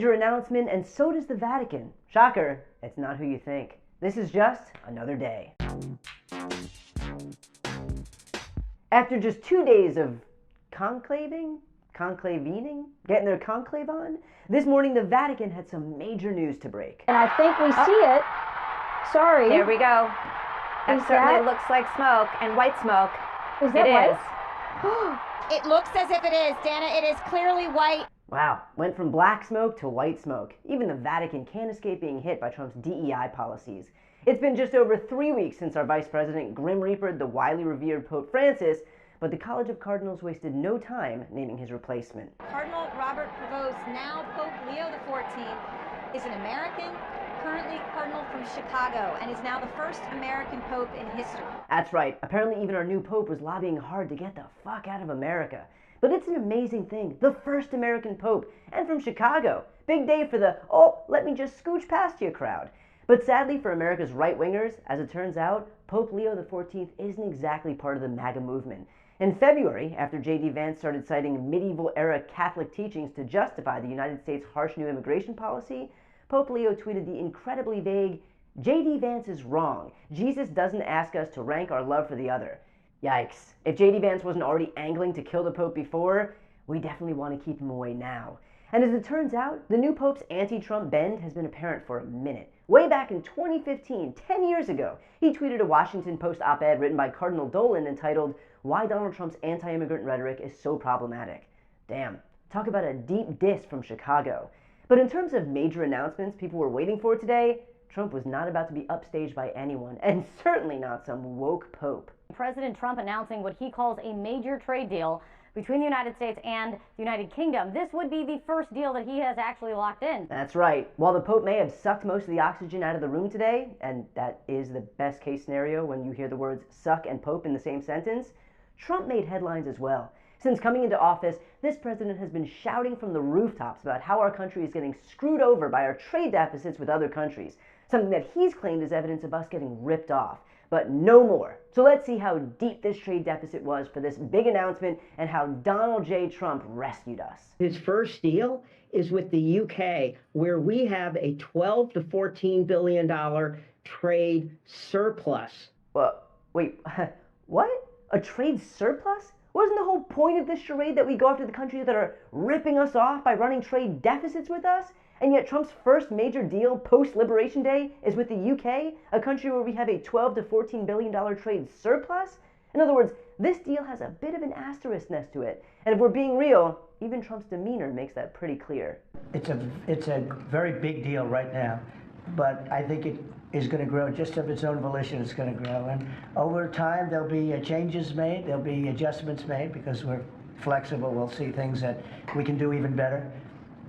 Major announcement, and so does the Vatican. Shocker, it's not who you think. This is just another day. After just 2 days of conclaving, getting their conclave on, this morning the Vatican had some major news to break. And I think we see it. Sorry. There we go. That certainly looks like smoke, and white smoke. Is that white? It looks as if it is, Dana. It is clearly white. Wow, went from black smoke to white smoke. Even the Vatican can't escape being hit by Trump's DEI policies. It's been just over 3 weeks since our vice president Grim Reapered the widely revered Pope Francis, but the College of Cardinals wasted no time naming his replacement. Cardinal Robert Prevost, now Pope Leo XIV, is an American, currently Cardinal from Chicago, and is now the first American Pope in history. That's right. Apparently even our new Pope was lobbying hard to get the fuck out of America. But it's an amazing thing. The first American Pope, and from Chicago. Big day for the, oh, let me just scooch past you crowd. But sadly for America's right-wingers, as it turns out, Pope Leo XIV isn't exactly part of the MAGA movement. In February, after J.D. Vance started citing medieval-era Catholic teachings to justify the United States' harsh new immigration policy, Pope Leo tweeted the incredibly vague, J.D. Vance is wrong. Jesus doesn't ask us to rank our love for the other. Yikes. If J.D. Vance wasn't already angling to kill the Pope before, we definitely want to keep him away now. And as it turns out, the new Pope's anti-Trump bend has been apparent for a minute. Way back in 2015, 10 years ago, he tweeted a Washington Post op-ed written by Cardinal Dolan entitled, Why Donald Trump's Anti-Immigrant Rhetoric is So Problematic. Damn, talk about a deep diss from Chicago. But in terms of major announcements people were waiting for today, Trump was not about to be upstaged by anyone, and certainly not some woke Pope. President Trump announcing what he calls a major trade deal between the United States and the United Kingdom. This would be the first deal that he has actually locked in. That's right. While the Pope may have sucked most of the oxygen out of the room today, and that is the best case scenario when you hear the words suck and Pope in the same sentence, Trump made headlines as well. Since coming into office, this president has been shouting from the rooftops about how our country is getting screwed over by our trade deficits with other countries, something that he's claimed is evidence of us getting ripped off. But no more. So let's see how deep this trade deficit was for this big announcement and how Donald J. Trump rescued us. His first deal is with the UK, where we have a $12 to $14 billion trade surplus. Wait, what? A trade surplus? Wasn't the whole point of this charade that we go after the countries that are ripping us off by running trade deficits with us? And yet Trump's first major deal post-Liberation Day is with the UK, a country where we have a $12 to $14 billion trade surplus? In other words, this deal has a bit of an asterisk next to it. And if we're being real, even Trump's demeanor makes that pretty clear. It's a very big deal right now, but I think it is going to grow just of its own volition. It's going to grow. And over time, there'll be changes made, there'll be adjustments made, because we're flexible. We'll see things that we can do even better.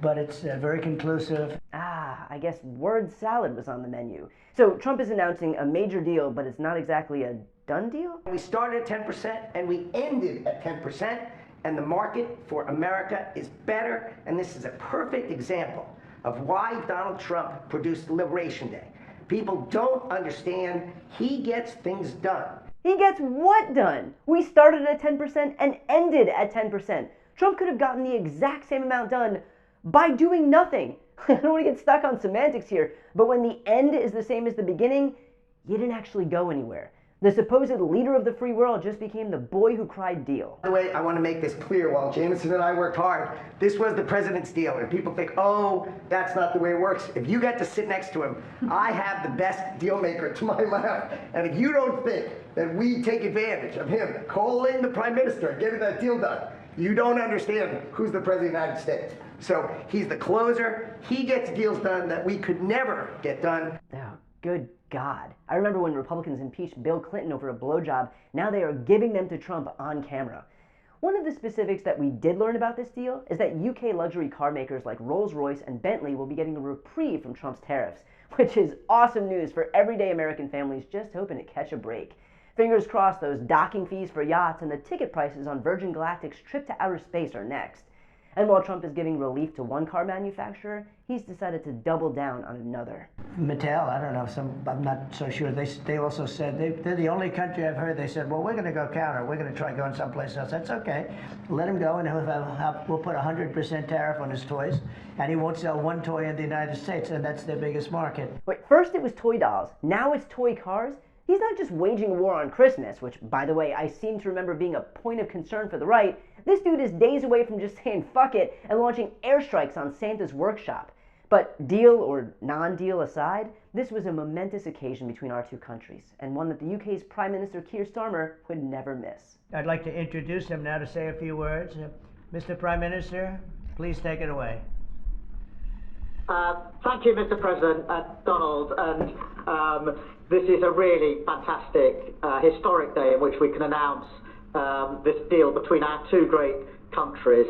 But it's very conclusive. I guess word salad was on the menu. So Trump is announcing a major deal, but it's not exactly a done deal? We started at 10% and we ended at 10%, and the market for America is better, and this is a perfect example of why Donald Trump produced Liberation Day. People don't understand. He gets things done. He gets what done? We started at 10% and ended at 10%. Trump could have gotten the exact same amount done by doing nothing. I don't want to get stuck on semantics here, but when the end is the same as the beginning, you didn't actually go anywhere. The supposed leader of the free world just became the boy who cried deal. By the way, I want to make this clear. While Jameson and I worked hard, this was the president's deal. And people think, oh, that's not the way it works. If you got to sit next to him, I have the best deal maker to my left. And if you don't think that we take advantage of him calling the prime minister and getting that deal done, you don't understand who's the president of the United States. So he's the closer. He gets deals done that we could never get done. Oh, good God. I remember when Republicans impeached Bill Clinton over a blowjob. Now they are giving them to Trump on camera. One of the specifics that we did learn about this deal is that UK luxury car makers like Rolls-Royce and Bentley will be getting a reprieve from Trump's tariffs, which is awesome news for everyday American families just hoping to catch a break. Fingers crossed those docking fees for yachts and the ticket prices on Virgin Galactic's trip to outer space are next. And while Trump is giving relief to one car manufacturer, he's decided to double down on another. Mattel, I don't know, I'm not so sure. They also said, they're the only country I've heard, they said, well, we're going to go counter. We're going to try going someplace else. That's okay. Let him go, and we'll put 100% tariff on his toys, and he won't sell one toy in the United States, and that's their biggest market. Wait, first it was toy dolls, now it's toy cars? He's not just waging a war on Christmas, which, by the way, I seem to remember being a point of concern for the right. This dude is days away from just saying fuck it and launching airstrikes on Santa's workshop. But deal or non-deal aside, this was a momentous occasion between our two countries, and one that the UK's Prime Minister Keir Starmer would never miss. I'd like to introduce him now to say a few words. Mr. Prime Minister, please take it away. Thank you, Mr. President, Donald, and this is a really fantastic, historic day in which we can announce this deal between our two great countries.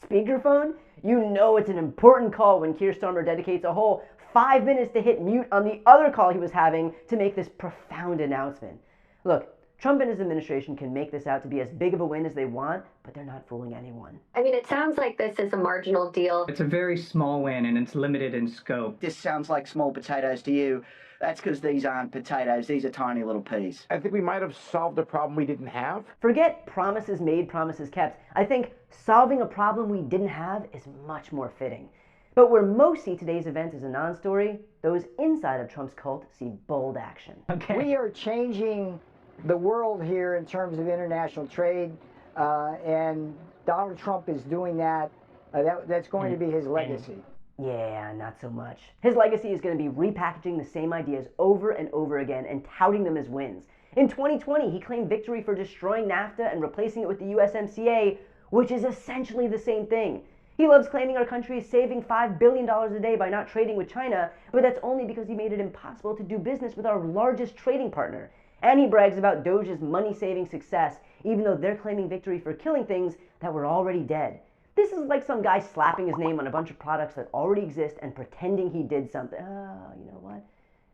Speakerphone? You know it's an important call when Keir Starmer dedicates a whole 5 minutes to hit mute on the other call he was having to make this profound announcement. Look, Trump and his administration can make this out to be as big of a win as they want, but they're not fooling anyone. I mean, it sounds like this is a marginal deal. It's a very small win, and it's limited in scope. This sounds like small potatoes to you. That's because these aren't potatoes, these are tiny little peas. I think we might have solved a problem we didn't have. Forget promises made, promises kept. I think solving a problem we didn't have is much more fitting. But where most see today's event as a non-story, those inside of Trump's cult see bold action. Okay. We are changing the world here in terms of international trade, and Donald Trump is doing that. That's going to be his legacy. Yeah, not so much. His legacy is going to be repackaging the same ideas over and over again and touting them as wins. In 2020, he claimed victory for destroying NAFTA and replacing it with the USMCA, which is essentially the same thing. He loves claiming our country is saving $5 billion a day by not trading with China, but that's only because he made it impossible to do business with our largest trading partner. And he brags about Doge's money-saving success, even though they're claiming victory for killing things that were already dead. This is like some guy slapping his name on a bunch of products that already exist and pretending he did something. Oh, you know what?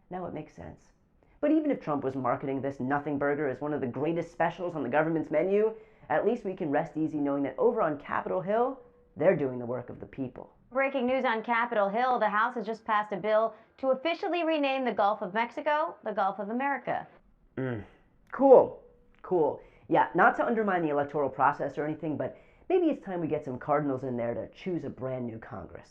Now it makes sense. But even if Trump was marketing this nothing burger as one of the greatest specials on the government's menu, at least we can rest easy knowing that over on Capitol Hill, they're doing the work of the people. Breaking news on Capitol Hill, the House has just passed a bill to officially rename the Gulf of Mexico the Gulf of America. Cool. Yeah, not to undermine the electoral process or anything, but maybe it's time we get some cardinals in there to choose a brand new Congress.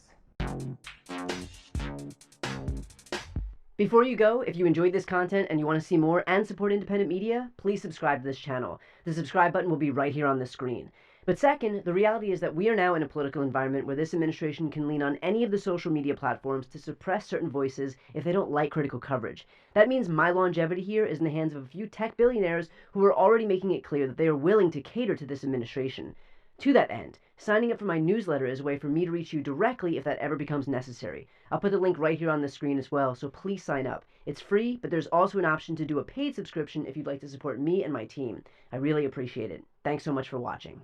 Before you go, if you enjoyed this content and you want to see more and support independent media, please subscribe to this channel. The subscribe button will be right here on the screen. But second, the reality is that we are now in a political environment where this administration can lean on any of the social media platforms to suppress certain voices if they don't like critical coverage. That means my longevity here is in the hands of a few tech billionaires who are already making it clear that they are willing to cater to this administration. To that end, signing up for my newsletter is a way for me to reach you directly if that ever becomes necessary. I'll put the link right here on the screen as well, so please sign up. It's free, but there's also an option to do a paid subscription if you'd like to support me and my team. I really appreciate it. Thanks so much for watching.